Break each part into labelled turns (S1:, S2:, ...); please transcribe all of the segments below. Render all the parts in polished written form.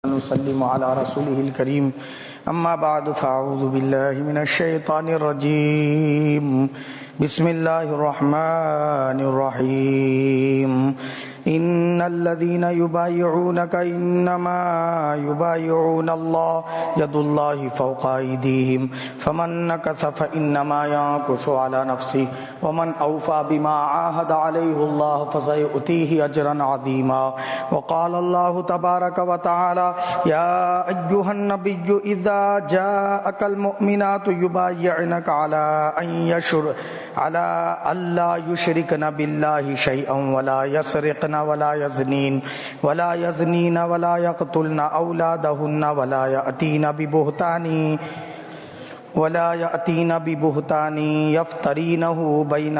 S1: نسلم على رسوله الكريم أما بعد فأعوذ بالله من الشيطان الرجيم بسم الله الرحمن الرحيم إن الذين يبايعونك إنما يبايعون الله يد الله فوق أيديهم فمن نكث فإنما ينكث على نفسه ومن أوفى بما عاهد عليه الله فسيؤتيه أجرا عظيما وقال الله تبارك وتعالى يا أيها النبي إذا جاءك المؤمنات يبايعنك على ألا يشركن بالله شيئا ولا يسرقن ولا يزنين ولا يقتلن أولادهن ولا يأتين ببهتان يفترينه بين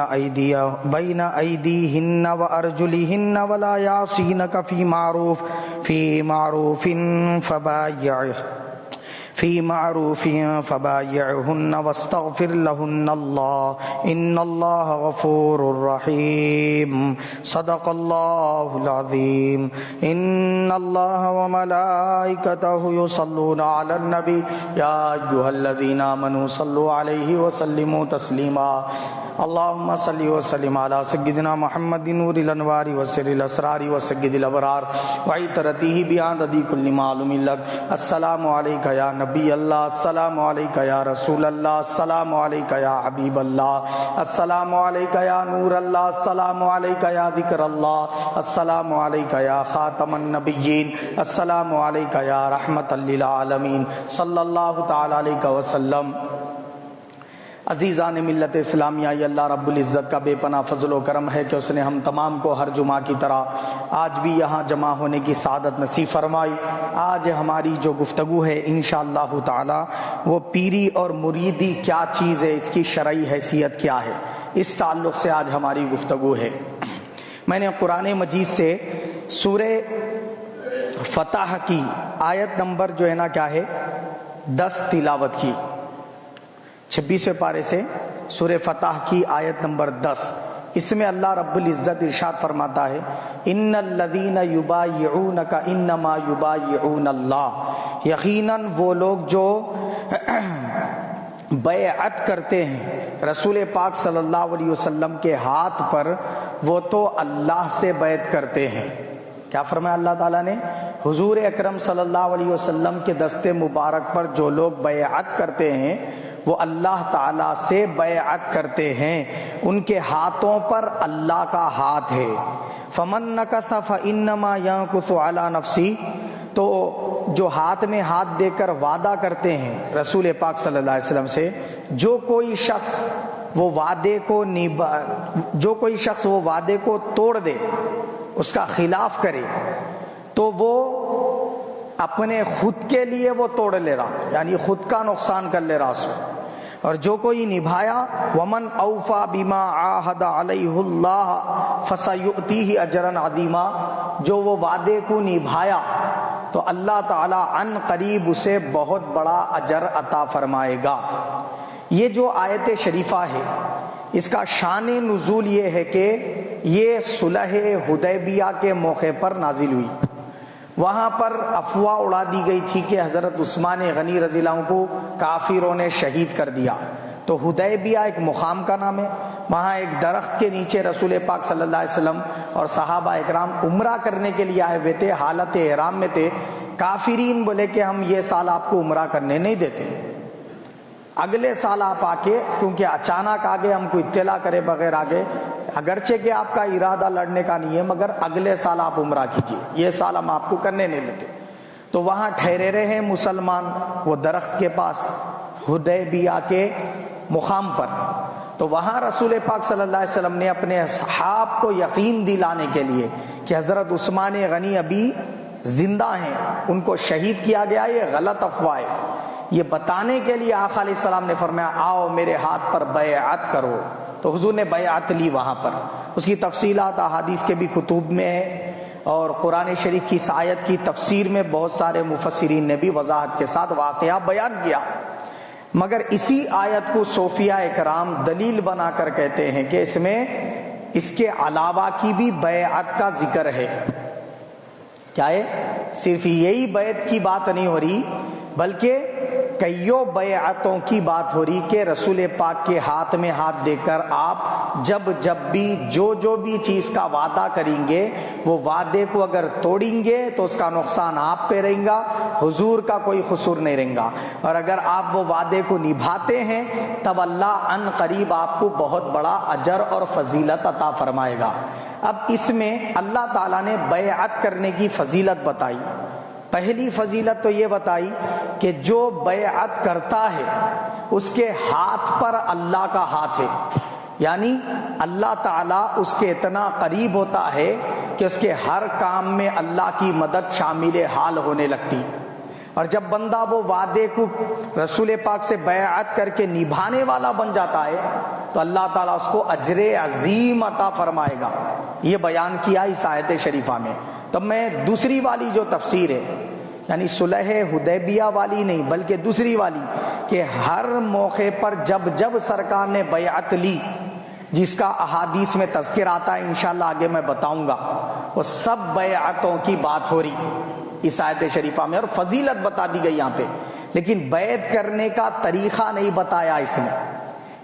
S1: أيديهن وأرجلهن ولا يعصينك في معروف فبايعهن واستغفر لهن الله إن الله غفور رحيم صدق الله العظيم إن الله وملائكته يصلون على النبي يا أيها الذين آمنوا صلوا عليه وسلموا تسليما اللهم صل وسلم على سيدنا محمد نور الأنوار وسر الأسرار وسيد الأبرار وعطرته بعدد كل معلوم لك السلام عليك يا نبی اللہ السلام علیکہ یا رسول اللہ السلام علیکہ یا حبیب اللہ السلام علیکہ یا نور اللہ السلام علیکہ یا ذکر اللہ السلام علیکہ یا خاتم النبیین السلام علیکہ یا رحمت للعالمین صلی اللہ تعالی علیہ وسلم۔ عزیزان ملت اسلامیہ، یہ اللہ رب العزت کا بے پناہ فضل و کرم ہے کہ اس نے ہم تمام کو ہر جمعہ کی طرح آج بھی یہاں جمع ہونے کی سعادت نصیب فرمائی۔ آج ہماری جو گفتگو ہے انشاءاللہ تعالی وہ پیری اور مریدی کیا چیز ہے، اس کی شرعی حیثیت کیا ہے، اس تعلق سے آج ہماری گفتگو ہے۔ میں نے قرآن مجید سے سورہ فتح کی آیت نمبر جو ہے نا کیا ہے 10 تلاوت کی، 26ویں پارے سے سورہ فتح کی آیت نمبر 10۔ اس میں اللہ رب العزت ارشاد فرماتا ہے ان الذین یبایعونک انما یبایعون اللہ، یقیناً وہ لوگ جو بیعت کرتے ہیں رسول پاک صلی اللہ علیہ وسلم کے ہاتھ پر، وہ تو اللہ سے بیعت کرتے ہیں۔ کیا فرمایا اللہ تعالیٰ نے؟ حضور اکرم صلی اللہ علیہ وسلم کے دست مبارک پر جو لوگ بیعت کرتے ہیں وہ اللہ تعالیٰ سے بیعت کرتے ہیں، ان کے ہاتھوں پر اللہ کا ہاتھ ہے۔ فمن نکث فانما ینکث علی نفسی، تو جو ہاتھ میں ہاتھ دے کر وعدہ کرتے ہیں رسول پاک صلی اللہ علیہ وسلم سے، جو کوئی شخص وہ وعدے کو توڑ دے، اس کا خلاف کرے، تو وہ اپنے خود کے لیے وہ توڑ لے رہا، یعنی خود کا نقصان کر لے رہا اس میں۔ اور جو کوئی نبھایا ومن اوفا بما عاہد علیہ اللہ فسیؤتیہ اجرا عظیما، جو وہ وعدے کو نبھایا تو اللہ تعالی عن قریب اسے بہت بڑا اجر عطا فرمائے گا۔ یہ جو آیت شریفہ ہے اس کا شان نزول یہ ہے کہ یہ صلح حدیبیہ کے موقع پر نازل ہوئی۔ وہاں پر افواہ اڑا دی گئی تھی کہ حضرت عثمان غنی رضی اللہ عنہ کو کافروں نے شہید کر دیا، تو حدیبیہ ایک مقام کا نام ہے، وہاں ایک درخت کے نیچے رسول پاک صلی اللہ علیہ وسلم اور صحابہ اکرام عمرہ کرنے کے لیے آئے ہوئے تھے، حالت احرام میں تھے۔ کافرین بولے کہ ہم یہ سال آپ کو عمرہ کرنے نہیں دیتے، اگلے سال آپ آ کے، کیونکہ اچانک آگے ہم کو اطلاع کرے بغیر آگے، اگرچہ کہ آپ کا ارادہ لڑنے کا نہیں ہے مگر اگلے سال آپ عمرہ کیجیے، یہ سال ہم آپ کو کرنے نہیں دیتے۔ تو وہاں ٹھہرے رہے مسلمان وہ درخت کے پاس حدیبیہ کے مقام پر۔ تو وہاں رسول پاک صلی اللہ علیہ وسلم نے اپنے اصحاب کو یقین دلانے کے لیے کہ حضرت عثمان غنی ابھی زندہ ہیں، ان کو شہید کیا گیا، یہ غلط افواہ ہے، یہ بتانے کے لیے آقا علیہ السلام نے فرمایا آؤ میرے ہاتھ پر بیعت کرو، تو حضور نے بیعت لی وہاں پر۔ اس کی تفصیلات احادیث کے بھی کتب میں ہے، اور قرآن شریف کی اس آیت کی تفسیر میں بہت سارے مفسرین نے بھی وضاحت کے ساتھ واقعہ بیان کیا۔ مگر اسی آیت کو صوفیہ اکرام دلیل بنا کر کہتے ہیں کہ اس میں اس کے علاوہ کی بھی بیعت کا ذکر ہے۔ کیا ہے؟ صرف یہی بیعت کی بات نہیں ہو رہی، بلکہ کئیوں بیعتوں کی بات ہو رہی کہ رسول پاک کے ہاتھ میں ہاتھ دے کر آپ جب بھی جو بھی چیز کا وعدہ کریں گے، وہ وعدے کو اگر توڑیں گے تو اس کا نقصان آپ پہ رہے گا، حضور کا کوئی قصور نہیں رہے گا، اور اگر آپ وہ وعدے کو نبھاتے ہیں تب اللہ ان قریب آپ کو بہت بڑا اجر اور فضیلت عطا فرمائے گا۔ اب اس میں اللہ تعالیٰ نے بیعت کرنے کی فضیلت بتائی۔ پہلی فضیلت تو یہ بتائی کہ جو بیعت کرتا ہے اس کے ہاتھ پر اللہ کا ہاتھ ہے، یعنی اللہ تعالیٰ اس کے اتنا قریب ہوتا ہے کہ اس کے ہر کام میں اللہ کی مدد شامل حال ہونے لگتی، اور جب بندہ وہ وعدے کو رسول پاک سے بیعت کر کے نبھانے والا بن جاتا ہے تو اللہ تعالیٰ اس کو اجر عظیم عطا فرمائے گا۔ یہ بیان کیا اس آیت شریفہ میں۔ تب میں دوسری والی جو تفسیر ہے، یعنی صلح حدیبیہ والی نہیں بلکہ دوسری والی، کہ ہر موقع پر جب سرکار نے بیعت لی، جس کا احادیث میں تذکر آتا ہے، انشاءاللہ آگے میں بتاؤں گا، وہ سب بیعتوں کی بات ہو رہی اس آیت شریفہ میں، اور فضیلت بتا دی گئی یہاں پہ، لیکن بیعت کرنے کا طریقہ نہیں بتایا اس میں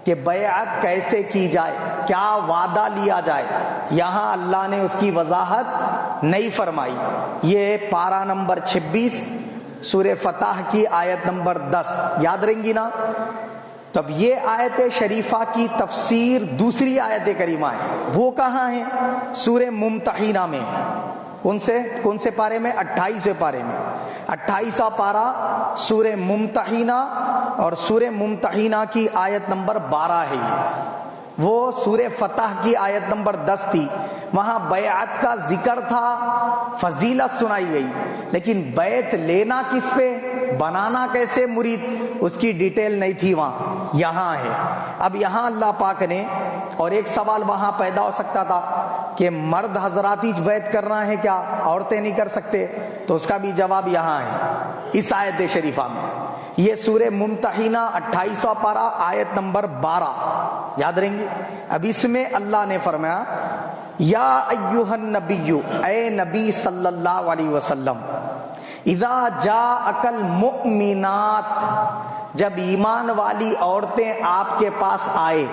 S1: کہ بیعت کیسے کی جائے، کیا وعدہ لیا جائے، یہاں اللہ نے اس کی وضاحت نہیں فرمائی۔ یہ پارہ نمبر 26 سورہ فتح کی آیت نمبر 10 یاد رہیں گی نا؟ تب یہ آیت شریفہ کی تفسیر دوسری آیت کریمہ ہے، وہ کہاں ہے؟ سورہ ممتحنہ میں۔ کون سے پارے میں؟ 28ویں پارے میں۔ 28واں پارہ سورہ ممتحنہ، اور سورہ ممتحنہ کی آیت نمبر 12 ہے یہ۔ وہ سورہ فتح کی آیت نمبر 10 تھی، وہاں بیعت کا ذکر تھا، فضیلت سنائی گئی، لیکن بیعت لینا کس پہ، بنانا کیسے مرید، اس کی ڈیٹیل نہیں تھی وہاں، یہاں ہے۔ اب یہاں اللہ پاک نے، اور ایک سوال وہاں پیدا ہو سکتا تھا کہ مرد حضرات ہی بیعت کرنا ہے کیا، عورتیں نہیں کر سکتے؟ تو اس کا بھی جواب یہاں ہے اس آیت شریفہ میں۔ یہ سورہ ممتحنہ 28واں پارہ آیت نمبر 12 یاد رہیں گی۔ اب اس میں اللہ نے فرمایا یا ایھا النبی، اے نبی صلی اللہ علیہ وسلم، اذا جاءک المؤمنات، جب ایمان والی عورتیں آپ کے پاس آئے،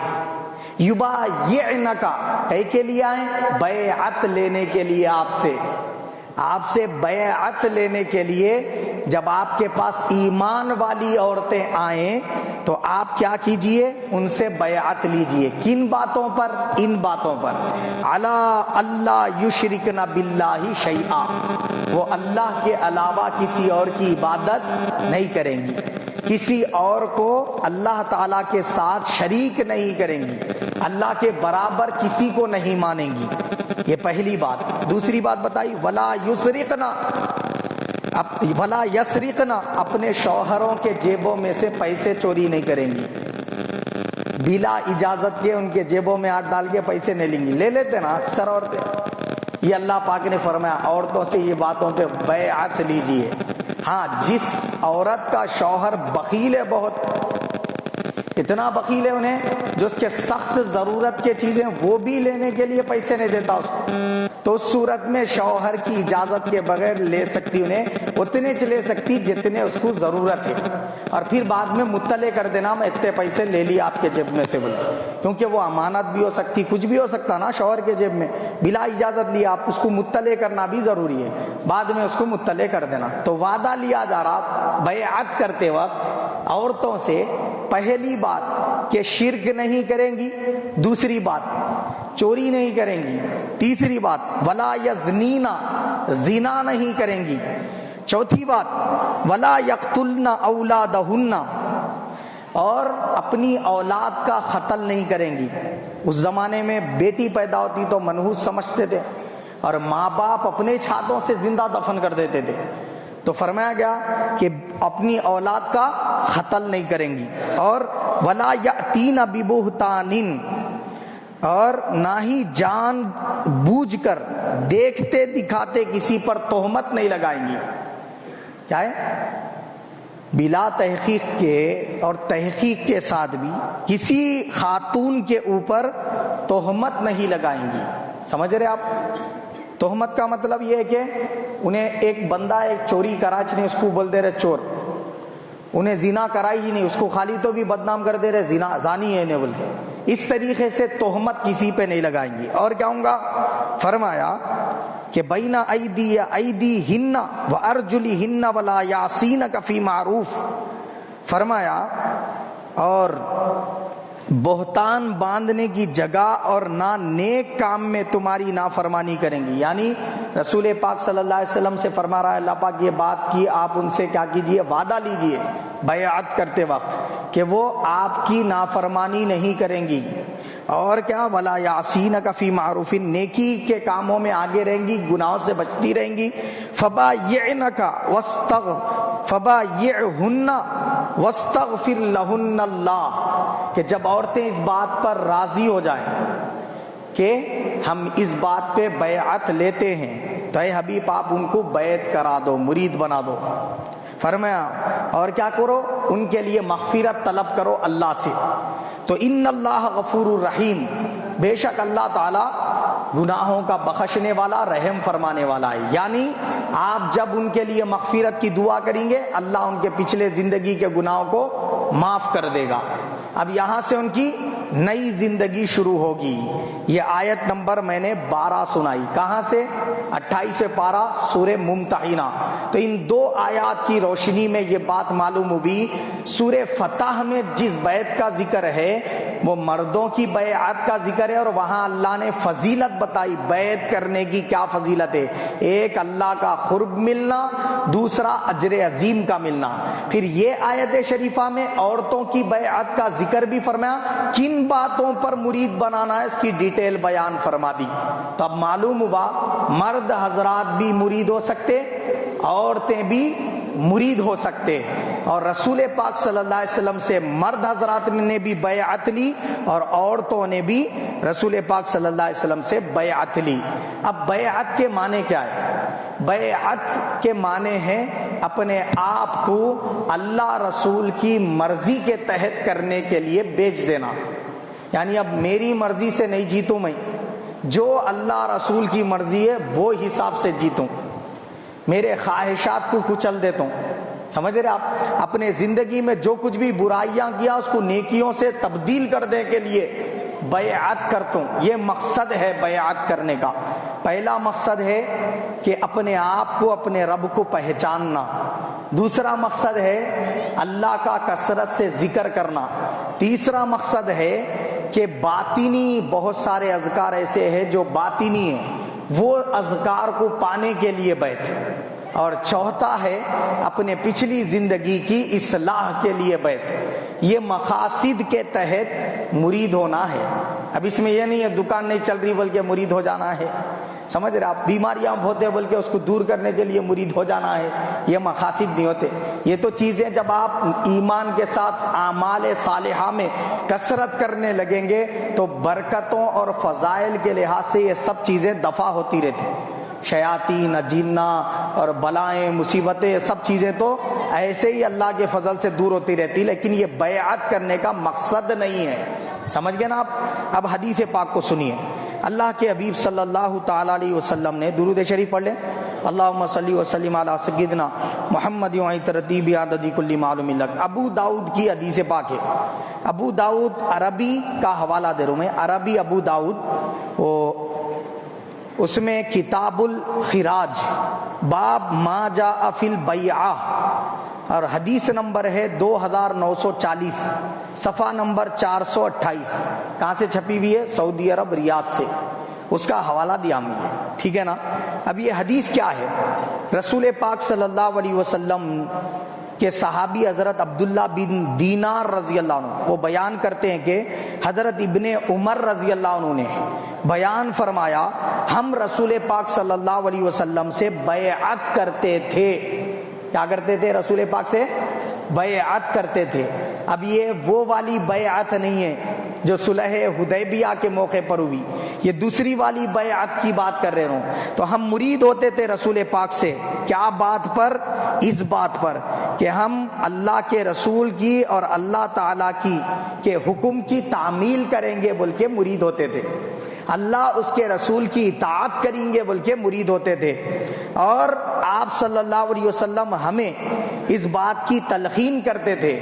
S1: یبایعنک، کئی کے لیے آئیں؟ بیعت لینے کے لیے، آپ سے بیعت لینے کے لیے جب آپ کے پاس ایمان والی عورتیں آئیں تو آپ کیا کیجئے؟ ان سے بیعت لیجئے۔ کن باتوں پر؟ ان باتوں پر، علی اللہ یشرکن باللہ شیئا، وہ اللہ کے علاوہ کسی اور کی عبادت نہیں کریں گی، کسی اور کو اللہ تعالیٰ کے ساتھ شریک نہیں کریں گی، اللہ کے برابر کسی کو نہیں مانیں گی۔ یہ پہلی بات۔ دوسری بات بتائی ولا یسرقنا، اپنے شوہروں کے جیبوں میں سے پیسے چوری نہیں کریں گی، بلا اجازت کے ان کے جیبوں میں ہاتھ ڈال کے پیسے نہیں لیں گی، لے لیتے نا اکثر عورتیں۔ یہ اللہ پاک نے فرمایا عورتوں سے یہ باتوں پہ بیعت لیجئے۔ ہاں، جس عورت کا شوہر بخیل ہے، بہت اتنا بخیل ہے انہیں جو اس کے سخت ضرورت کے چیزیں وہ بھی لینے کے لیے پیسے نہیں دیتا اس کو، تو اس صورت میں شوہر کی اجازت کے بغیر لے سکتی، انہیں اتنے لے سکتی جتنے اس کو ضرورت ہے، اور پھر بعد میں مطلع کر دینا میں اتنے پیسے لے لی آپ کے جیب میں سے بول، کیونکہ وہ امانت بھی ہو سکتی، کچھ بھی ہو سکتا نا شوہر کے جیب میں، بلا اجازت لیا آپ، اس کو مطلع کرنا بھی ضروری ہے، بعد میں اس کو مطلع کر دینا۔ تو وعدہ لیا جا رہا بیعت کرتے وقت عورتوں سے، پہلی بات کہ شرک نہیں کریں گی، دوسری بات چوری نہیں کریں گی، تیسری بات ولا یزنینا، زنا نہیں کریں گی، چوتھی بات ولا یقتلن اولادہن، اور اپنی اولاد کا قتل نہیں کریں گی۔ اس زمانے میں بیٹی پیدا ہوتی تو منحوس سمجھتے تھے، اور ماں باپ اپنے چھاتوں سے زندہ دفن کر دیتے تھے، تو فرمایا گیا کہ اپنی اولاد کا قتل نہیں کریں گی، اور ولا یأتین ببہتان، اور نہ ہی جان بوجھ کر دیکھتے دکھاتے کسی پر تہمت نہیں لگائیں گی۔ کیا ہے؟ بلا تحقیق کے اور تحقیق کے ساتھ بھی کسی خاتون کے اوپر تہمت نہیں لگائیں گی۔ سمجھ رہے آپ؟ تہمت کا مطلب یہ ہے کہ انہیں ایک بندہ ایک چوری کراچ نے اس کو بول دے رہے چور، انہیں زنا کرائی ہی نہیں، اس کو خالی تو بھی بدنام کر دے رہے زنا زانی ہے انہیں بولتے. اس طریقے سے تہمت کسی پہ نہیں لگائیں گی. اور کیا ہوں گا؟ فرمایا کہ بین ایدیہن و ارجلہن ولا یعصینک فی معروف. فرمایا اور بہتان باندھنے کی جگہ اور نہ نیک کام میں تمہاری نافرمانی کریں گی. یعنی رسول پاک صلی اللہ علیہ وسلم سے فرما رہا ہے اللہ پاک یہ بات کی، آپ ان سے کیا کیجئے؟ وعدہ لیجئے بیعت کرتے وقت کہ وہ آپ کی نافرمانی نہیں کریں گی. اور کیا؟ ولا یعصینک فی معروف، نیکی کے کاموں میں آگے رہیں گی، گناہوں سے بچتی رہیں گی. فبایعنک فبایعہن واستغفر لہن اللہ، کہ جب عورتیں اس بات پر راضی ہو جائیں کہ ہم اس بات پہ بیعت لیتے ہیں تو اے حبیب آپ ان کو بیعت کرا دو، مرید بنا دو. فرمایا اور کیا کرو؟ ان کے لیے مغفرت طلب کرو اللہ سے. تو ان اللہ غفور الرحیم، بے شک اللہ تعالی گناہوں کا بخشنے والا، رحم فرمانے والا ہے. یعنی آپ جب ان کے لیے مغفرت کی دعا کریں گے اللہ ان کے پچھلے زندگی کے گناہوں کو معاف کر دے گا. اب یہاں سے ان کی نئی زندگی شروع ہوگی. یہ آیت نمبر میں نے 12 سنائی. کہاں سے؟ 28 پارہ سورہ ممتحنہ. تو ان دو آیات کی روشنی میں یہ بات معلوم ہوئی سورہ فتح میں جس بیعت کا ذکر ہے وہ مردوں کی بیعت کا ذکر ہے، اور وہاں اللہ نے فضیلت بتائی بیعت کرنے کی. کیا فضیلت ہے؟ ایک اللہ کا قرب ملنا، دوسرا اجر عظیم کا ملنا. پھر یہ آیت شریفہ میں عورتوں کی بیعت کا ذکر بھی فرمایا، کن باتوں پر مرید بنانا ہے اس کی ڈیٹیل بیان فرما دی. تو اب معلوم ہوا مرد حضرات بھی مرید ہو سکتے، عورتیں بھی مرید ہو سکتے. اور رسول پاک صلی اللہ علیہ وسلم سے مرد حضرات نے بھی بیعت لی اور عورتوں نے بھی رسول پاک صلی اللہ علیہ وسلم سے بیعت لی. اب بیعت کے معنی کیا ہے؟ بیعت کے معنی ہے اپنے آپ کو اللہ رسول کی مرضی کے تحت کرنے کے لیے بیچ دینا. یعنی اب میری مرضی سے نہیں جیتوں میں، جو اللہ رسول کی مرضی ہے وہ حساب سے جیتوں، میرے خواہشات کو کچل دیتا ہوں. سمجھ رہے آپ؟ اپنے زندگی میں جو کچھ بھی برائیاں کیا اس کو نیکیوں سے تبدیل کرنے کے لیے بیعت کرتا ہوں. یہ مقصد ہے بیعت کرنے کا. پہلا مقصد ہے کہ اپنے آپ کو اپنے رب کو پہچاننا. دوسرا مقصد ہے اللہ کا کثرت سے ذکر کرنا. تیسرا مقصد ہے کہ باطنی بہت سارے اذکار ایسے ہیں جو باطنی ہیں، وہ اذکار کو پانے کے لیے بیعت. اور چوتھا ہے اپنے پچھلی زندگی کی اصلاح کے لیے بیعت. یہ مقاصد کے تحت مرید ہونا ہے. اب اس میں یہ نہیں ہے دکان نہیں چل رہی بلکہ مرید ہو جانا ہے. سمجھ رہے آپ؟ بیماریاں ہوتے ہیں بلکہ اس کو دور کرنے کے لیے مرید ہو جانا ہے. یہ مقاصد نہیں ہوتے. یہ تو چیزیں جب آپ ایمان کے ساتھ اعمال صالحہ میں کثرت کرنے لگیں گے تو برکتوں اور فضائل کے لحاظ سے یہ سب چیزیں دفع ہوتی رہتی. شیاطین، جنہ اور بلائیں، مصیبتیں، سب چیزیں تو ایسے ہی اللہ کے فضل سے دور ہوتی رہتی، لیکن یہ بیعت کرنے کا مقصد نہیں ہے. سمجھ گئے نا آپ؟ اب حدیث پاک کو سنیے. اللہ کے حبیب صلی اللہ تعالی علیہ وسلم نے درود شریف پڑھ لیں. اللہم صلی وسلم علی سیدنا محمد وعلی ترتیب عدد کل معلوم لک. ابو داؤد کی حدیث پاک ہے. ابو داؤد عربی کا حوالہ دے رہا ہوں میں. عربی ابو داؤد وہ اس میں کتاب الخراج باب ما جاء فی البیعہ اور حدیث نمبر ہے 2940 صفحہ نمبر 428. کہاں سے چھپی ہوئی ہے؟ سعودی عرب ریاض سے. اس کا حوالہ دیا ہم نے. ٹھیک ہے نا؟ اب یہ حدیث کیا ہے؟ رسول پاک صلی اللہ علیہ وسلم کہ صحابی حضرت عبداللہ بن دینار رضی اللہ عنہ وہ بیان کرتے ہیں کہ حضرت ابن عمر رضی اللہ عنہ نے بیان فرمایا ہم رسول پاک صلی اللہ علیہ وسلم سے بیعت کرتے تھے. کیا کرتے تھے؟ رسول پاک سے بیعت کرتے تھے. اب یہ وہ والی بیعت نہیں ہے جو صلح حدیبیہ کے موقع پر ہوئی، یہ دوسری والی بیعت کی بات کر رہے ہوں. تو ہم مرید ہوتے تھے رسول پاک سے. کیا بات پر؟ اس بات پر کہ ہم اللہ کے رسول کی اور اللہ تعالی کی کے حکم کی تعمیل کریں گے بول کے مرید ہوتے تھے. اللہ اس کے رسول کی اطاعت کریں گے بول کے مرید ہوتے تھے. اور آپ صلی اللہ علیہ وسلم ہمیں اس بات کی تلقین کرتے تھے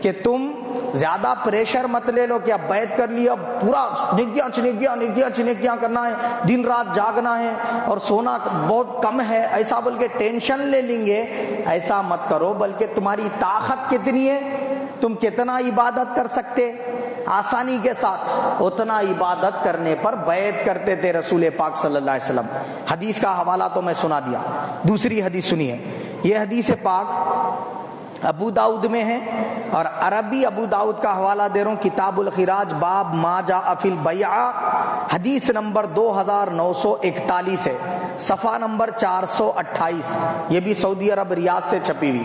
S1: کہ تم زیادہ پریشر مت لے لو کہ اب بیعت کر لیا، پورا نیکیاں کرنا ہے، دن رات جاگنا ہے اور سونا بہت کم ہے، ایسا بول کے ٹینشن لے لیں گے. ایسا مت کرو، بلکہ تمہاری طاقت کتنی ہے، تم کتنا عبادت کر سکتے آسانی کے ساتھ، اتنا عبادت کرنے پر بیعت کرتے تھے رسول پاک صلی اللہ علیہ وسلم. حدیث کا حوالہ تو میں سنا دیا. دوسری حدیث سنیے. یہ حدیث پاک ابو داؤد میں ہے اور عربی ابو داؤد کا حوالہ دے رہا ہوں، کتاب الخراج باب ما جاء فی البیع، حدیث نمبر 2941 ہے، صفحہ نمبر 428. یہ بھی سعودی عرب ریاض سے چھپی ہوئی،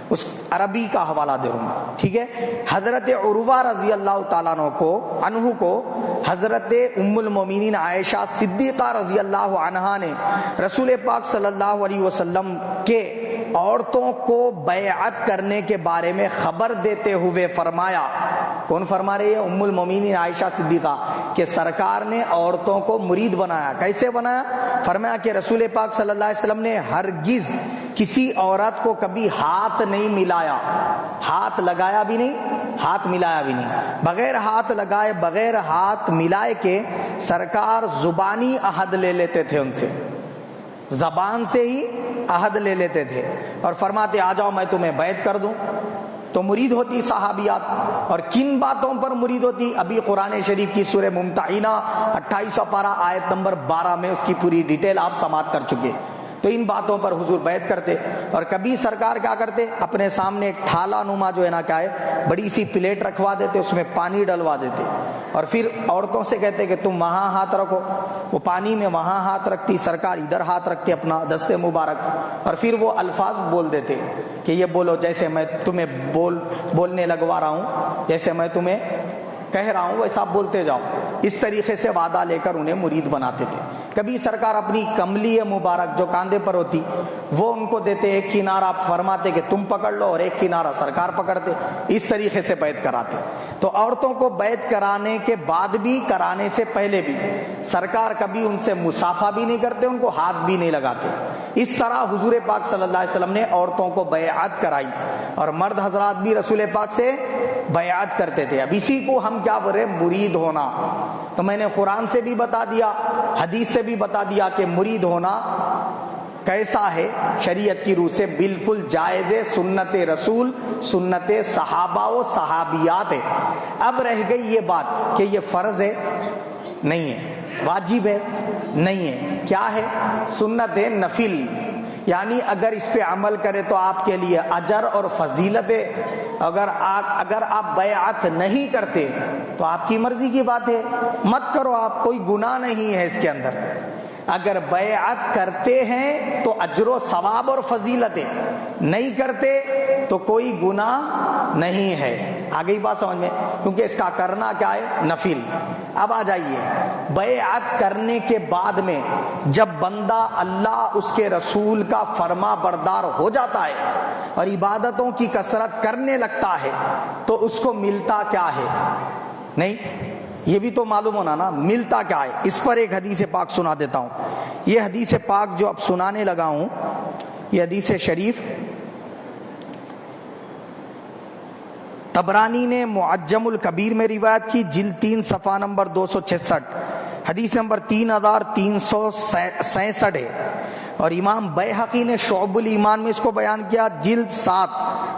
S1: اس عربی کا حوالہ دے رہا ہوں. ٹھیک ہے. حضرت عروہ رضی اللہ تعالیٰ عنہ کو حضرت ام المومنین عائشہ صدیقہ رضی اللہ عنہا نے رسول پاک صلی اللہ علیہ وسلم کے عورتوں کو بیعت کرنے کے بارے میں خبر دیتے ہوئے فرمایا. کون فرما رہی ہے؟ ام المومنین عائشہ صدیقہ، کہ سرکار نے عورتوں کو مرید بنایا. کیسے بنایا؟ فرمایا کہ رسول پاک صلی اللہ علیہ وسلم نے ہرگز کسی عورت کو کبھی ہاتھ نہیں ملایا، ہاتھ لگایا بھی نہیں، ہاتھ ملایا بھی نہیں. بغیر ہاتھ لگائے، بغیر ہاتھ ملائے کے سرکار زبانی عہد لے لیتے تھے ان سے، زبان سے ہی عہد لے لیتے تھے اور فرماتے آ جاؤ میں تمہیں بیعت کر دوں. تو مرید ہوتی صحابیات. اور کن باتوں پر مرید ہوتی؟ ابھی قرآن شریف کی سورہ ممتحنہ 28 پارہ آیت نمبر 12 میں اس کی پوری ڈیٹیل آپ سماعت کر چکے. تو ان باتوں پر حضور بیعت کرتے. اور کبھی سرکار کیا کرتے؟ اپنے سامنے ایک تھالا نما جو ہے نا کیا ہے، بڑی سی پلیٹ رکھوا دیتے، اس میں پانی ڈلوا دیتے اور پھر عورتوں سے کہتے کہ تم وہاں ہاتھ رکھو. وہ پانی میں وہاں ہاتھ رکھتی، سرکار ادھر ہاتھ رکھتے اپنا دست مبارک، اور پھر وہ الفاظ بول دیتے کہ یہ بولو جیسے میں تمہیں بولنے لگوا رہا ہوں، جیسے میں تمہیں کہہ رہا ہوں ویسا آپ بولتے جاؤ. اس طریقے سے وعدہ لے کر انہیں مرید بناتے تھے. کبھی سرکار اپنی کملی مبارک جو کاندھے پر ہوتی وہ ان کو دیتے، ایک کنارہ فرماتے کہ تم پکڑ لو اور ایک کنارہ سرکار پکڑتے. اس طریقے سے بیعت کراتے. تو عورتوں کو بیعت کرانے کے بعد بھی، کرانے سے پہلے بھی سرکار کبھی ان سے مصافحہ بھی نہیں کرتے، ان کو ہاتھ بھی نہیں لگاتے. اس طرح حضور پاک صلی اللہ علیہ وسلم نے عورتوں کو بیعت کرائی اور مرد حضرات بھی رسول پاک سے بیعت کرتے تھے. اب اسی کو ہم کیا بول رہے ہیں؟ مرید ہونا. تو میں نے قرآن سے بھی بتا دیا، حدیث سے بھی بتا دیا کہ مرید ہونا کیسا ہے. شریعت کی روح سے بالکل جائز ہے، سنت رسول، سنت صحابہ و صحابیات ہے. اب رہ گئی یہ بات کہ یہ فرض ہے نہیں ہے، واجب ہے نہیں ہے، کیا ہے؟ سنت ہے، نفل. یعنی اگر اس پہ عمل کرے تو آپ کے لیے اجر اور فضیلت ہے. اگر آپ بیعت نہیں کرتے تو آپ کی مرضی کی بات ہے، مت کرو آپ، کوئی گناہ نہیں ہے اس کے اندر. اگر بیعت کرتے ہیں تو اجر و ثواب اور فضیلت ہے، نہیں کرتے تو کوئی گناہ نہیں ہے. آگئی بات سمجھ میں؟ کیونکہ اس کا کرنا کیا ہے؟ نفل. اب آ جائیے، بیعت کرنے کے بعد میں جب بندہ اللہ اس کے رسول کا فرما بردار ہو جاتا ہے اور عبادتوں کی کثرت کرنے لگتا ہے تو اس کو ملتا کیا ہے؟ نہیں، یہ بھی تو معلوم ہونا نا، ملتا کیا ہے. اس پر ایک حدیث پاک سنا دیتا ہوں. یہ حدیث پاک جو اب سنانے لگا ہوں، یہ حدیث شریف طبرانی نے معجم الکبیر میں روایت کی، جلد 3 صفحہ نمبر 266، حدیث نمبر 3366 ہے. اور امام بیہقی نے شعب الایمان میں اس کو بیان کیا، جلد 7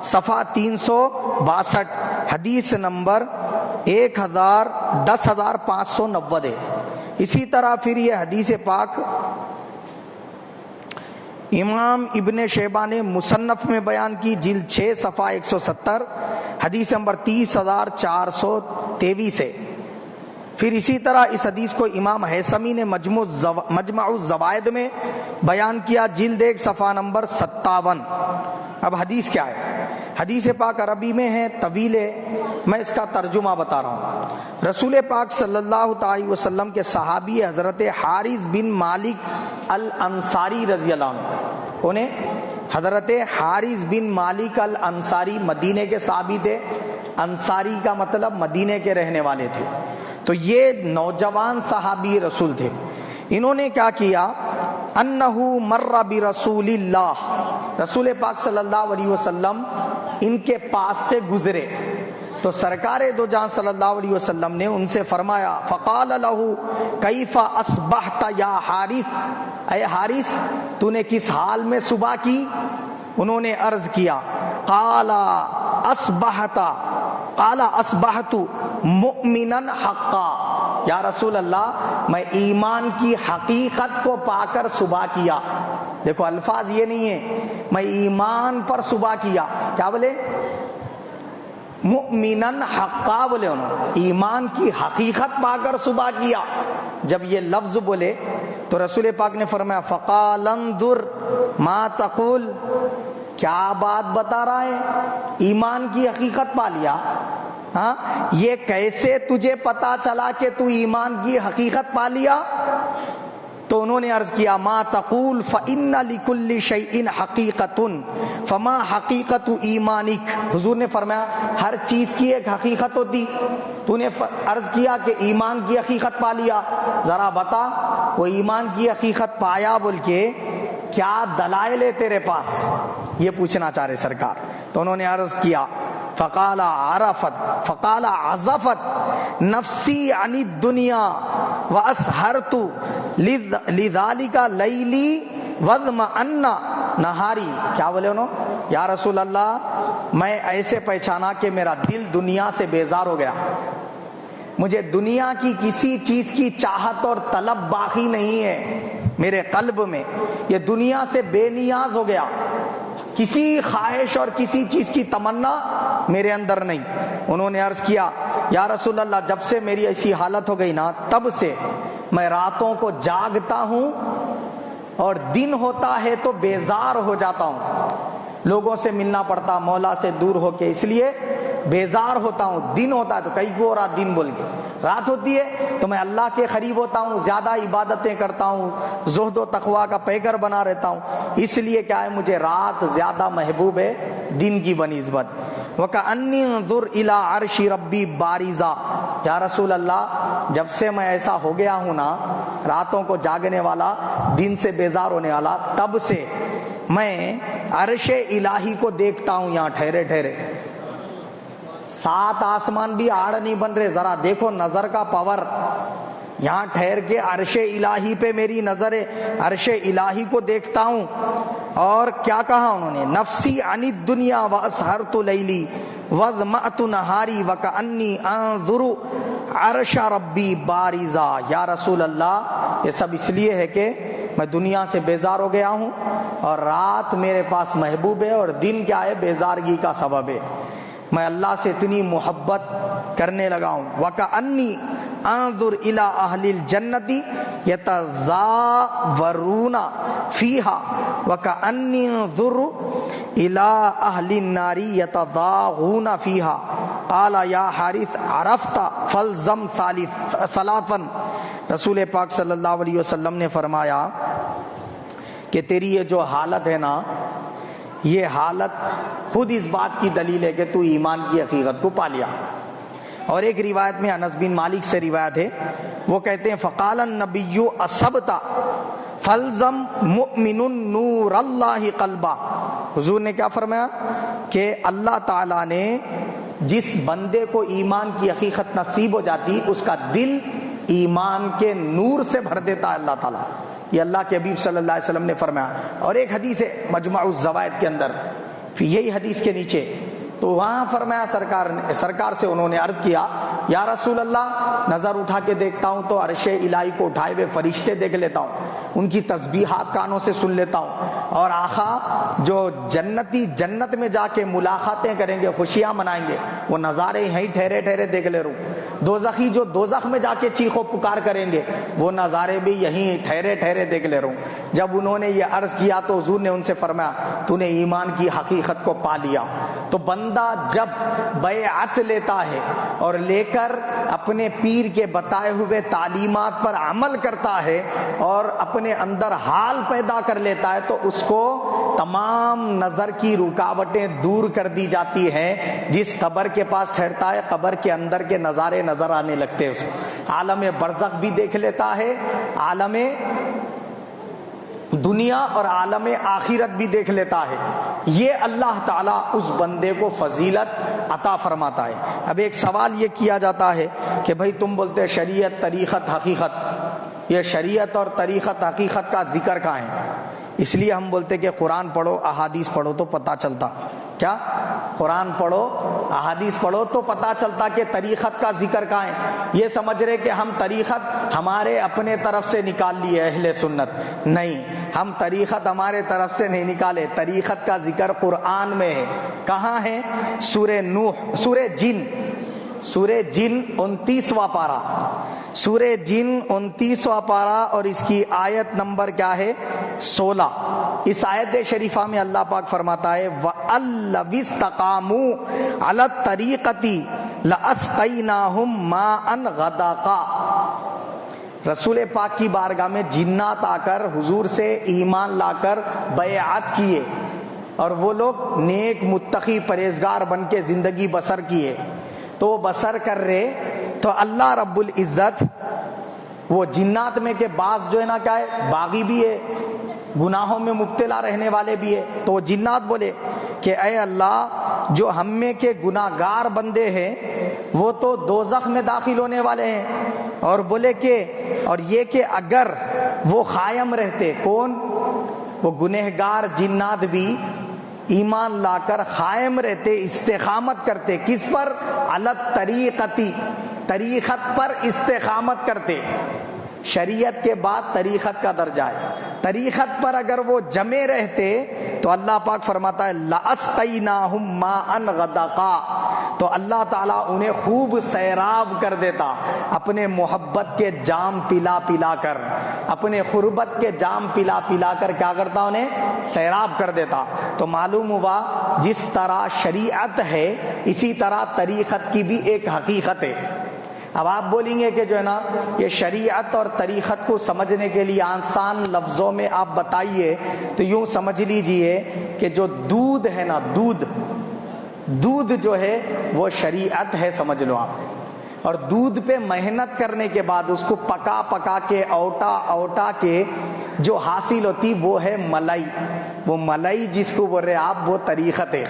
S1: صفحہ 362، حدیث نمبر 10590 ہے. اسی طرح پھر یہ حدیث پاک امام ابن شیبہ نے مصنف میں بیان کی، جلد 6 صفحہ 170، حدیث نمبر 30423 ہے. پھر اسی طرح اس حدیث کو امام حیثمی نے مجمع الزوائد میں بیان کیا، جلد 1 صفحہ نمبر 57. اب حدیث کیا ہے؟ حدیث پاک عربی میں ہے، طویل ہے، میں اس کا ترجمہ بتا رہا ہوں. رسول پاک صلی اللہ تعالی وسلم کے صحابی حضرت حارث بن مالک الانصاری رضی اللہ عنہ، انہیں حضرت حارث بن مالک الانصاری مدینے کے صحابی تھے. انصاری کا مطلب مدینے کے رہنے والے تھے. تو یہ نوجوان صحابی رسول تھے، انہوں نے کیا کیا، انہو مر برسول اللہ، رسول پاک صلی اللہ علیہ وسلم ان کے پاس سے گزرے تو سرکار دو جہاں صلی اللہ علیہ وسلم نے ان سے فرمایا، فقال لہو کیف اصبحت یا حارث، اے حارث تو نے کس حال میں صبح کی؟ انہوں نے عرض کیا، قال اصبحت مؤمنا حقا، یا رسول اللہ میں ایمان کی حقیقت کو پا کر صبح کیا۔ دیکھو الفاظ یہ نہیں ہے میں ایمان پر صبح کیا، کیا بولے؟ مؤمنن حقا بولے، انہوں ایمان کی حقیقت پا کر صبح کیا۔ جب یہ لفظ بولے تو رسول پاک نے فرمایا، فقال انظر ما تقول، کیا بات بتا رہا ہے، ایمان کی حقیقت پا لیا؟ ہاں، یہ کیسے تجھے پتا چلا کہ تو ایمان کی حقیقت پا لیا؟ تو انہوں نے عرض کیا، ما تقول فإن لكل شيء حقیقة فما حقیقت ایمانک، حضور نے فرمایا ہر چیز کی ایک حقیقت ہوتی، تو نے عرض کیا کہ ایمان کی حقیقت پا لیا، ذرا بتا وہ ایمان کی حقیقت پایا بول کے کیا دلائل ہے تیرے پاس، یہ پوچھنا چاہ رہے سرکار۔ تو انہوں نے عرض کیا، فقال عزفت نفسی عن الدنیا واسہرت لذالک لیلی واطمأن نہاری، کیا بولے انہوں، یا رسول اللہ میں ایسے پہچانا کہ میرا دل دنیا سے بیزار ہو گیا، مجھے دنیا کی کسی چیز کی چاہت اور طلب باقی نہیں ہے میرے قلب میں، یہ دنیا سے بے نیاز ہو گیا، کسی خواہش اور کسی چیز کی تمنا میرے اندر نہیں۔ انہوں نے عرض کیا، یا رسول اللہ جب سے میری ایسی حالت ہو گئی نا، تب سے میں راتوں کو جاگتا ہوں اور دن ہوتا ہے تو بیزار ہو جاتا ہوں، لوگوں سے ملنا پڑتا، مولا سے دور ہو کے، اس لیے بیزار ہوتا ہوں، دن ہوتا ہے تو کئی کو رات دن بول کے، رات ہوتی ہے تو میں اللہ کے قریب ہوتا ہوں، زیادہ عبادتیں کرتا ہوں، زہد و تقویٰ کا پیکر بنا رہتا ہوں، اس لیے کیا ہے مجھے رات زیادہ محبوب ہے دن کی بنسبت۔ وَكَأَنِّي انظُرْ إِلَىٰ عَرْشِ رَبِّي بَارِزًا، یا رسول اللہ جب سے میں ایسا ہو گیا ہوں نا، راتوں کو جاگنے والا، دن سے بیزار ہونے والا، تب سے میں عرش الہی کو دیکھتا ہوں یہاں ٹھہرے ٹھہرے، سات آسمان بھی آڑ نہیں بن رہے، ذرا دیکھو نظر کا پاور، یہاں ٹھہر کے عرش الہی پہ میری نظر ہے، عرش الہی کو دیکھتا ہوں۔ اور کیا کہا انہوں نے، نفسی عن الدنیا واسہرت لیلی واظمأت نہاری وکأنی انظر عرش ربی بارزا، یا رسول اللہ یہ سب اس لیے ہے کہ میں دنیا سے بیزار ہو گیا ہوں اور رات میرے پاس محبوب ہے، اور دن کیا ہے بیزارگی کا سبب ہے، میں اللہ سے اتنی محبت کرنے لگا ہوں۔ وَكَأَنِّي أَنظُرُ إِلَىٰ أَهْلِ الْجَنَّةِ يَتَزَاوَرُونَ فِيهَا وَكَأَنِّي أَنظُرُ إِلَىٰ أَهْلِ النَّارِ يَتَضَاغُونَ فِيهَا قَالَ يَا حَارِث عَرَفْتَ فَالْزَمْ ثَلَاثًا، رسول پاک صلی اللہ علیہ وسلم نے فرمایا کہ تیری یہ جو حالت ہے نا، یہ حالت خود اس بات کی دلیل ہے کہ تو ایمان کی حقیقت کو پا لیا۔ اور ایک روایت میں انس بن مالک سے روایت ہے، وہ کہتے ہیں فقال النبی اصبت فالزم مؤمن نور اللہ قلبا، حضور نے کیا فرمایا کہ اللہ تعالیٰ نے جس بندے کو ایمان کی حقیقت نصیب ہو جاتی اس کا دل ایمان کے نور سے بھر دیتا ہے اللہ تعالیٰ، یہ اللہ کے حبیب صلی اللہ علیہ وسلم نے فرمایا۔ اور ایک حدیث ہے مجمع الزوائد کے اندر، پھر یہی حدیث کے نیچے تو وہاں فرمایا سرکار سے انہوں نے عرض کیا، یا رسول اللہ نظر اٹھا کے دیکھتا ہوں تو عرش الہی کو اٹھائے ہوئے فرشتے دیکھ لیتا ہوں، ان کی تسبیحات کانوں سے سن لیتا ہوں، اور آقا جو جنتی جنت میں جا کے ملاقاتیں کریں گے، خوشیاں منائیں گے، وہ نظارے یہیں ٹھہرے ٹھہرے دیکھ لے رہا ہوں، دوزخی جو دوزخ میں جا کے چیخ و پکار کریں گے وہ نظارے بھی یہیں ٹھہرے ٹھہرے دیکھ لے رہا ہوں۔ جب انہوں نے یہ عرض کیا تو حضور نے ان سے فرمایا تو نے ایمان کی حقیقت کو پا لیا۔ تو بندہ بندہ جب بیعت لیتا ہے اور لے کر اپنے پیر کے بتائے ہوئے تعلیمات پر عمل کرتا ہے اور اپنے اندر حال پیدا کر لیتا ہے تو اس کو تمام نظر کی رکاوٹیں دور کر دی جاتی ہیں. جس قبر کے پاس ٹھہرتا ہے قبر کے اندر کے نظارے نظر آنے لگتے ہیں, اس کو عالم برزخ بھی دیکھ لیتا ہے, عالم دنیا اور عالم آخرت بھی دیکھ لیتا ہے. یہ اللہ تعالیٰ اس بندے کو فضیلت عطا فرماتا ہے. اب ایک سوال یہ کیا جاتا ہے کہ بھائی تم بولتے شریعت طریقت حقیقت, یہ شریعت اور طریقت حقیقت کا ذکر کہاں ہے؟ اس لیے ہم بولتے کہ قرآن پڑھو احادیث پڑھو تو پتہ چلتا. کیا؟ قرآن پڑھو احادیث پڑھو تو پتہ چلتا کہ طریقت کا ذکر کہاں ہے. یہ سمجھ رہے کہ ہم طریقت ہمارے اپنے طرف سے نکال لیے اہل سنت. نہیں, ہم طریقت ہمارے طرف سے نہیں نکالے, طریقت کا ذکر قرآن میں ہے. کہاں ہے؟ سورہ نوح, سورہ جن 29واں پارہ, سورہ جن 29واں پارہ اور اس کی آیت نمبر کیا ہے؟ 16. اس آیت شریفہ میں اللہ پاک فرماتا ہے وَأَلَّوِ اسْتَقَامُوا عَلَى الطَّرِيقَةِ لَأَسْقَيْنَاهُمْ مَاءً غَدَقًا. رسول پاک کی بارگاہ میں جنات آ کر حضور سے ایمان لا کر بیعت کیے اور وہ لوگ نیک متقی پرہیزگار بن کے زندگی بسر کیے. تو وہ بسر کر رہے تو اللہ رب العزت وہ جنات میں کے بعض جو ہے نا کیا ہے, باغی بھی ہے, گناہوں میں مبتلا رہنے والے بھی ہے. تو وہ جنات بولے کہ اے اللہ جو ہم میں کے گناہگار بندے ہیں وہ تو دوزخ میں داخل ہونے والے ہیں, اور بولے کہ اور یہ کہ اگر وہ قائم رہتے, کون؟ وہ گنہگار جنات بھی ایمان لا کر قائم رہتے, استقامت کرتے. کس پر؟ علی الطریقتی, طریقت پر استقامت کرتے. شریعت کے بعد طریقت کا درجہ ہے. طریقت پر اگر وہ جمے رہتے تو اللہ پاک فرماتا ہے لَأَسْقَيْنَاهُمْ مَاءً غَدَقًا, تو اللہ تعالیٰ انہیں خوب سیراب کر دیتا, اپنے محبت کے جام پلا پلا کر, اپنے قربت کے جام پلا پلا کر کیا کرتا, انہیں سیراب کر دیتا. تو معلوم ہوا جس طرح شریعت ہے اسی طرح طریقت کی بھی ایک حقیقت ہے. اب آپ بولیں گے کہ جو ہے نا یہ شریعت اور طریقت کو سمجھنے کے لیے آسان لفظوں میں آپ بتائیے, تو یوں سمجھ لیجئے کہ جو دودھ ہے نا, دودھ جو ہے وہ شریعت ہے سمجھ لو آپ. اور دودھ پہ محنت کرنے کے بعد اس کو پکا پکا کے اوٹا کے جو حاصل ہوتی وہ ہے ملائی. وہ ملائی جس کو بول رہے آپ وہ طریقت ہے.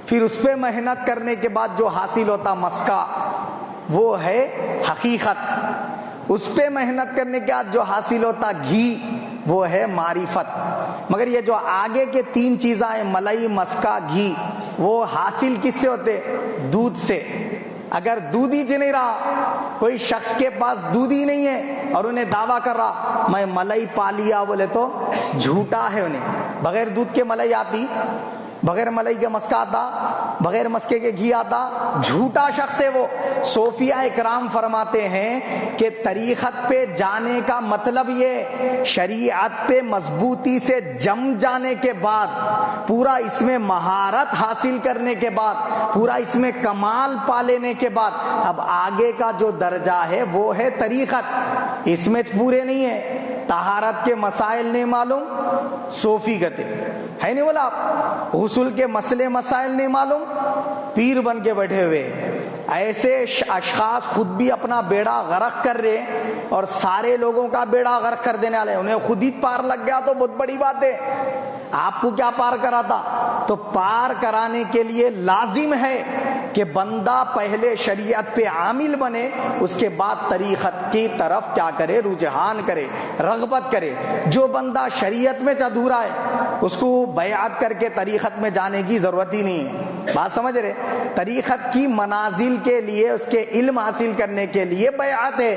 S1: پھر اس پہ محنت کرنے کے بعد جو حاصل ہوتا مسکا وہ ہے حقیقت. اس پہ محنت کرنے کے بعد جو حاصل ہوتا گھی وہ ہے معرفت. مگر یہ جو آگے کے 3 چیزیں ہیں ملائی, مسکا, گھی, وہ حاصل کس سے ہوتے؟ دودھ سے. اگر دودھ ہی نہیں رہا, کوئی شخص کے پاس دودھ ہی نہیں ہے اور انہیں دعویٰ کر رہا میں ملائی پا لیا, بولے تو جھوٹا ہے. انہیں بغیر دودھ کے ملائی آتی, بغیر ملائی کے مسکا آتا, بغیر مسکے کے گھی آتا, جھوٹا شخص ہے وہ. صوفیہ اکرام فرماتے ہیں کہ طریقت پہ جانے کا مطلب یہ شریعت پہ مضبوطی سے جم جانے کے بعد, پورا اس میں مہارت حاصل کرنے کے بعد, پورا اس میں کمال پا لینے کے بعد اب آگے کا جو درجہ ہے وہ ہے طریقت. اس میں پورے نہیں ہے, طہارت کے مسائل نہیں معلوم, صوفی کہتے ہے نہیں, بولا آپ غسل کے مسائل نہیں معلوم, پیر بن کے بیٹھے ہوئے. ایسے اشخاص خود بھی اپنا بیڑا غرق کر رہے اور سارے لوگوں کا بیڑا غرق کر دینے والے. انہیں خود ہی پار لگ گیا تو بہت بڑی بات ہے. آپ کو کیا پار کراتا؟ تو پار کرانے کے لیے لازم ہے کہ بندہ پہلے شریعت پہ عامل بنے, اس کے بعد طریقت کی طرف کیا کرے, رجحان کرے, رغبت کرے. جو بندہ شریعت میں ادھورا ہے اس کو بیعت کر کے طریقت میں جانے کی ضرورت ہی نہیں ہے. بات سمجھ رہے؟ طریقت کی منازل کے لیے, اس کے علم حاصل کرنے کے لیے بیعت ہے.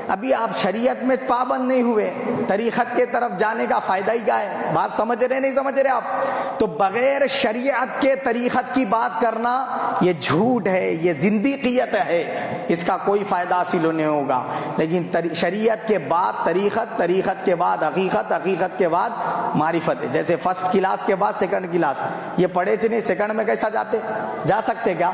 S1: ابھی آپ شریعت میں پابند نہیں ہوئے, طریقت کے طرف جانے کا فائدہ ہی کیا ہے؟ بات سمجھ رہے نہیں سمجھ رہے آپ؟ تو بغیر شریعت کے طریقت کی بات کرنا یہ جھوٹ ہے, یہ زندیقیت ہے. اس کا کوئی فائدہ حاصل نہیں ہوگا. لیکن شریعت کے بعد طریقت، طریقت کے بعد حقیقت، حقیقت کے بعد معرفت ہے. جیسے فرسٹ کلاس کے بعد سیکنڈ کلاس، یہ پڑھے چ نہیں سیکنڈ میں کیسا جا سکتے کیا؟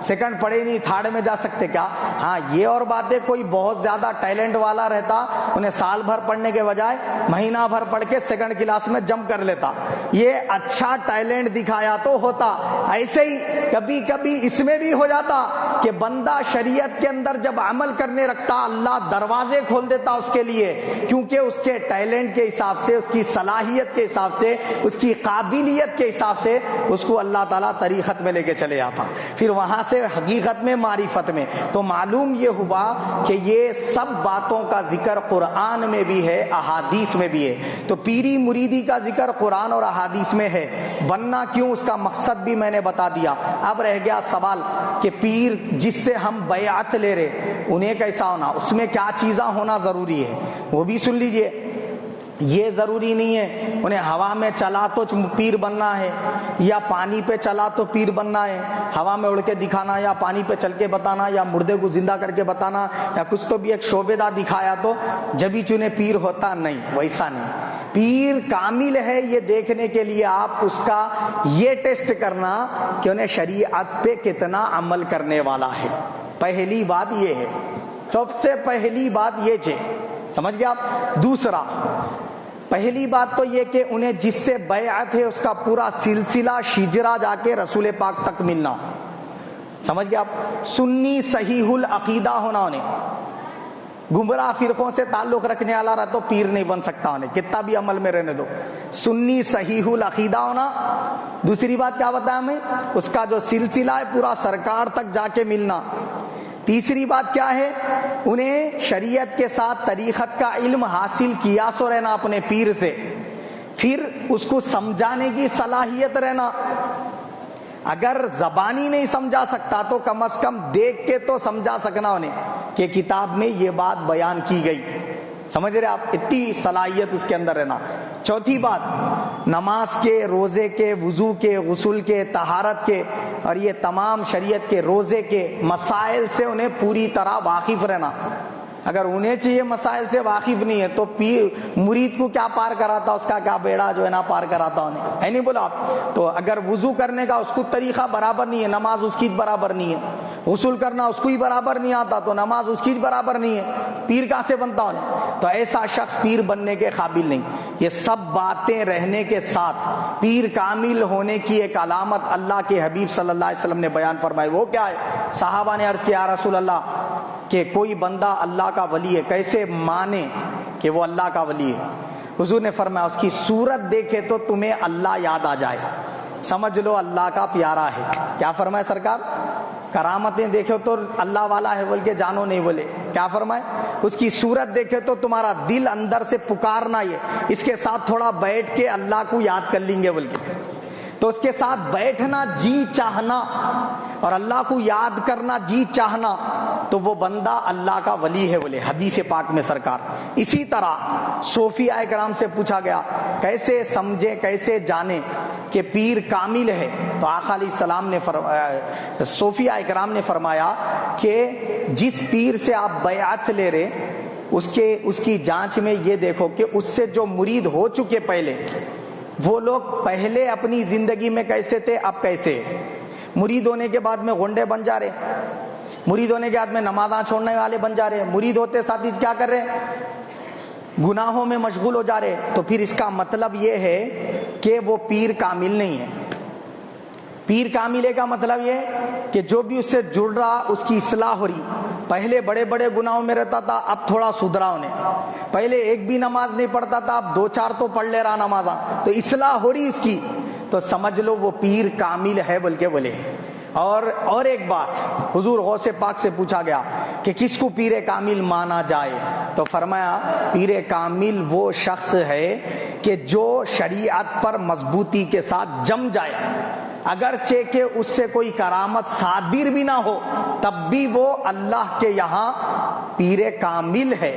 S1: سیکنڈ پڑھے نہیں تھرڈ میں جا سکتے کیا؟ ہاں یہ اور بات ہے، کوئی بہت زیادہ ٹیلنٹ والا رہتا، انہیں سال بھر پڑھنے کے بجائے مہینہ بھر پڑھ کے سیکنڈ کلاس میں جمپ کر لیتا. یہ اچھا ٹیلنٹ دکھایا تو ہوتا. ایسے ہی کبھی کبھی اس میں بھی ہو جاتا کہ بندہ شریعت کے اندر جب عمل کرنے رکھتا، اللہ دروازے کھول دیتا اس کے لیے، کیونکہ اس کے ٹیلنٹ کے حساب سے، اس کی صلاحیت کے حساب سے، اس کی قابلیت کے حساب سے اس کو اللہ تعالیٰ طریقت میں لے کے چلے آتا، پھر وہاں سے حقیقت میں، معرفت میں. تو معلوم یہ ہوا کہ یہ سب باتوں کا ذکر قرآن میں بھی ہے، احادیث میں بھی ہے. تو پیری مریدی کا ذکر قرآن اور احادیث میں ہے. بننا کیوں، اس کا مقصد بھی میں نے بتا دیا. اب رہ گیا سوال کہ پیر جس سے ہم بیعت لے رہے انہیں کیسا ہونا، اس میں کیا چیزاں ہونا ضروری ہے، وہ بھی سن لیجئے. یہ ضروری نہیں ہے انہیں ہوا میں چلا تو پیر بننا ہے، یا پانی پہ چلا تو پیر بننا ہے. ہوا میں اڑ کے دکھانا، یا پانی پہ چل کے بتانا، یا مردے کو زندہ کر کے بتانا، یا کچھ تو بھی ایک شعبے دار دکھایا تو جبھی چنے پیر ہوتا. نہیں، ویسا نہیں. پیر کامل ہے یہ دیکھنے کے لیے آپ اس کا یہ ٹیسٹ کرنا کہ انہیں شریعت پہ کتنا عمل کرنے والا ہے. پہلی بات یہ ہے، سب سے پہلی بات یہ ہے، سمجھ گئے آپ. دوسرا، پہلی بات تو یہ کہ انہیں جس سے بیعت ہے اس کا پورا سلسلہ شجرہ جا کے رسول پاک تک ملنا. سمجھ گئے آپ. سنی صحیح العقیدہ ہونا، انہیں گمراہ فرقوں سے تعلق رکھنے والا رہا تو پیر نہیں بن سکتا، انہیں کتنا بھی عمل میں رہنے دو. سنی صحیح العقیدہ ہونا. دوسری بات کیا بتایا ہمیں، اس کا جو سلسلہ ہے پورا سرکار تک جا کے ملنا. تیسری بات کیا ہے، انہیں شریعت کے ساتھ طریقت کا علم حاصل کیا سو رہنا اپنے پیر سے، پھر اس کو سمجھانے کی صلاحیت رہنا. اگر زبانی نہیں سمجھا سکتا تو کم از کم دیکھ کے تو سمجھا سکنا انہیں کہ کتاب میں یہ بات بیان کی گئی. سمجھ رہے آپ، اتنی صلاحیت اس کے اندر رہنا. چوتھی بات، نماز کے، روزے کے، وضو کے، غسل کے، طہارت کے اور یہ تمام شریعت کے روزے کے مسائل سے انہیں پوری طرح واقف رہنا. اگر انہیں چاہیے مسائل سے واقف نہیں ہے تو مرید کو کیا پار کراتا، اس کا کیا بیڑا جو ہے نا پار کراتا انہیں، ہے نہیں بولا آپ. تو اگر وضو کرنے کا اس کو طریقہ برابر نہیں ہے، نماز اس کی برابر نہیں ہے. غسل کرنا اس کو ہی برابر نہیں آتا تو نماز اس کی برابر نہیں ہے. پیر کہاں سے بنتا انہیں؟ تو ایسا شخص پیر بننے کے قابل نہیں. یہ سب باتیں رہنے کے ساتھ پیر کامل ہونے کی ایک علامت اللہ کے حبیب صلی اللہ علیہ وسلم نے بیان فرمائی. وہ کیا ہے؟ صحابہ نے عرض کیا، یا رسول اللہ، کہ کوئی بندہ اللہ کا ولی ہے، کیسے مانے کہ وہ اللہ کا ولی ہے؟ حضور نے فرمایا، اس کی صورت دیکھے تو تمہیں اللہ یاد آ جائے، سمجھ لو اللہ کا پیارا ہے. کیا فرمایا سرکار؟ کرامتیں دیکھو تو اللہ والا ہے بول کے جانو نہیں بولے. کیا فرمائے؟ اس کی صورت دیکھے تو تمہارا دل اندر سے پکارنا، یہ اس کے ساتھ تھوڑا بیٹھ کے اللہ کو یاد کر لیں گے بول کے. تو اس کے ساتھ بیٹھنا، جی چاہنا اور اللہ کو یاد کرنا، جی چاہنا، تو وہ بندہ اللہ کا ولی ہے بولے حدیث پاک میں سرکار. اسی طرح صوفیاء کرام سے پوچھا گیا کیسے سمجھے، کیسے جانے کہ پیر کامل ہے؟ تو آقا علیہ السلام نے صوفیاء کرام نے فرمایا کہ جس پیر سے آپ بیعت لے رہے اس کی جانچ میں یہ دیکھو کہ اس سے جو مرید ہو چکے پہلے، وہ لوگ پہلے اپنی زندگی میں کیسے تھے، اب کیسے. مرید ہونے کے بعد میں غنڈے بن جا رہے، مرید ہونے کے بعد میں نمازاں چھوڑنے والے بن جا رہے، مرید ہوتے ساتھ ہی کیا کر رہے، گناہوں میں مشغول ہو جا رہے. تو پھر اس کا مطلب یہ ہے کہ وہ پیر کامل نہیں ہے. پیر کامل کا مطلب یہ کہ جو بھی اس سے جڑ رہا اس کی اصلاح ہو رہی. پہلے بڑے بڑے گناہوں میں رہتا تھا، اب تھوڑا سدھرا انہیں. پہلے ایک بھی نماز نہیں پڑھتا تھا، اب 2-4 تو پڑھ لے رہا نمازاں، تو اصلاح ہو رہی اس کی. تو سمجھ لو وہ پیر کامل ہے بول کے بولے. اور ایک بات، حضور غوث پاک سے پوچھا گیا کہ کس کو پیر کامل مانا جائے؟ تو فرمایا پیر کامل وہ شخص ہے کہ جو شریعت پر مضبوطی کے ساتھ جم جائے، اگرچہ کہ اس سے کوئی کرامت صادر بھی نہ ہو، تب بھی وہ اللہ کے یہاں پیر کامل ہے.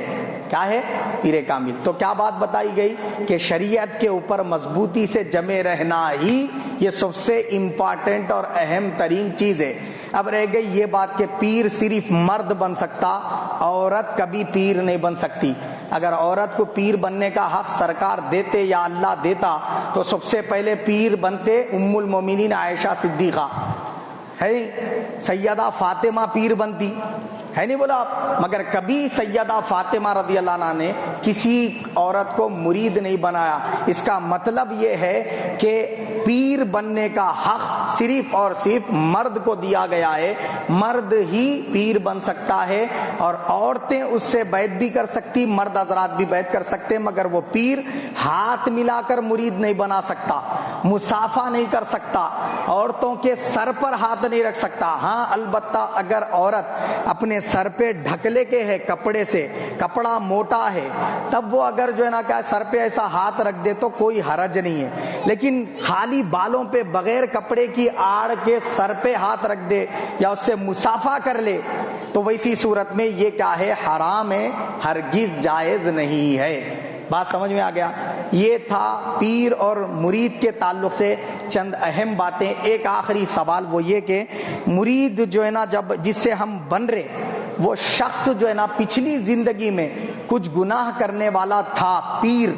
S1: کیا ہے؟ پیر کامل۔ تو کیا بات بتائی گئی کہ شریعت کے اوپر مضبوطی سے جمے رہنا ہی یہ سب سے امپارٹنٹ اور اہم ترین چیز ہے۔ اب رہ گئی یہ بات کہ پیر صرف مرد بن سکتا، عورت کبھی پیر نہیں بن سکتی۔ اگر عورت کو پیر بننے کا حق سرکار دیتے یا اللہ دیتا تو سب سے پہلے پیر بنتے ام المومنین عائشہ صدیقہ، ہے سیدہ فاطمہ پیر بنتی، ہے نہیں بولا آپ؟ مگر کبھی سیدہ فاطمہ رضی اللہ عنہا نے کسی عورت کو مرید نہیں بنایا۔ اس کا مطلب یہ ہے کہ پیر بننے کا حق صرف اور صرف مرد کو دیا گیا ہے، مرد ہی پیر بن سکتا ہے، اور عورتیں اس سے بیعت بھی کر سکتی، مرد حضرات بھی بیعت کر سکتے، مگر وہ پیر ہاتھ ملا کر مرید نہیں بنا سکتا، مصافحہ نہیں کر سکتا، عورتوں کے سر پر ہاتھ نہیں رکھ سکتا۔ ہاں البتہ اگر عورت اپنے سر پہ ڈھکلے کے ہے کپڑے سے، کپڑا موٹا ہے، تب وہ اگر جو ہے نا کیا سر پہ ایسا ہاتھ رکھ دے تو کوئی حرج نہیں ہے، لیکن خالی بالوں پہ بغیر کپڑے کی آڑ کے سر پہ ہاتھ رکھ دے یا اس سے مصافحہ کر لے تو ویسی صورت میں یہ کیا ہے؟ حرام ہے، ہرگز جائز نہیں ہے۔ بات سمجھ میں آ گیا؟ یہ تھا پیر اور مرید کے تعلق سے چند اہم باتیں۔ ایک آخری سوال وہ یہ کہ مرید جو ہے نا جب جس سے ہم بن رہے وہ شخص جو ہے نا پچھلی زندگی میں کچھ گناہ کرنے والا تھا، پیر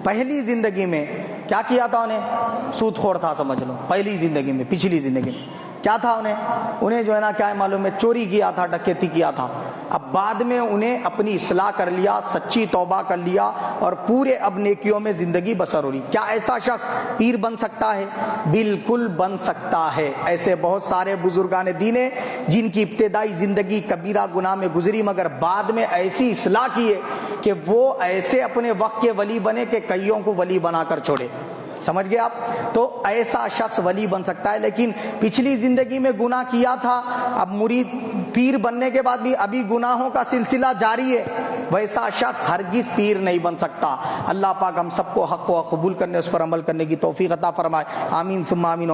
S1: پہلی زندگی میں کیا کیا تھا؟ انہیں سود خور تھا، سمجھ لو، پہلی زندگی میں، پچھلی زندگی میں کیا تھا؟ انہیں جو ہے نا کیا معلوم ہے، چوری کیا تھا، ڈکیتی کیا تھا۔ اب بعد میں انہیں اپنی اصلاح کر لیا، سچی توبہ کر لیا، اور پورے اب نیکیوں میں زندگی بسر ہو رہی۔ کیا ایسا شخص پیر بن سکتا ہے؟ بالکل بن سکتا ہے۔ ایسے بہت سارے بزرگان دین ہیں جن کی ابتدائی زندگی کبیرہ گناہ میں گزری، مگر بعد میں ایسی اصلاح کی ہے کہ وہ ایسے اپنے وقت کے ولی بنے کہ کئیوں کو ولی بنا کر چھوڑے۔ سمجھ گئے آپ؟ تو ایسا شخص ولی بن سکتا ہے، لیکن پچھلی زندگی میں گناہ کیا تھا، اب مرید پیر بننے کے بعد بھی ابھی گناہوں کا سلسلہ جاری ہے، ویسا شخص ہرگز پیر نہیں بن سکتا۔ اللہ پاک ہم سب کو حق و قبول کرنے، اس پر عمل کرنے کی توفیق عطا فرمائے۔ آمین ثم آمین۔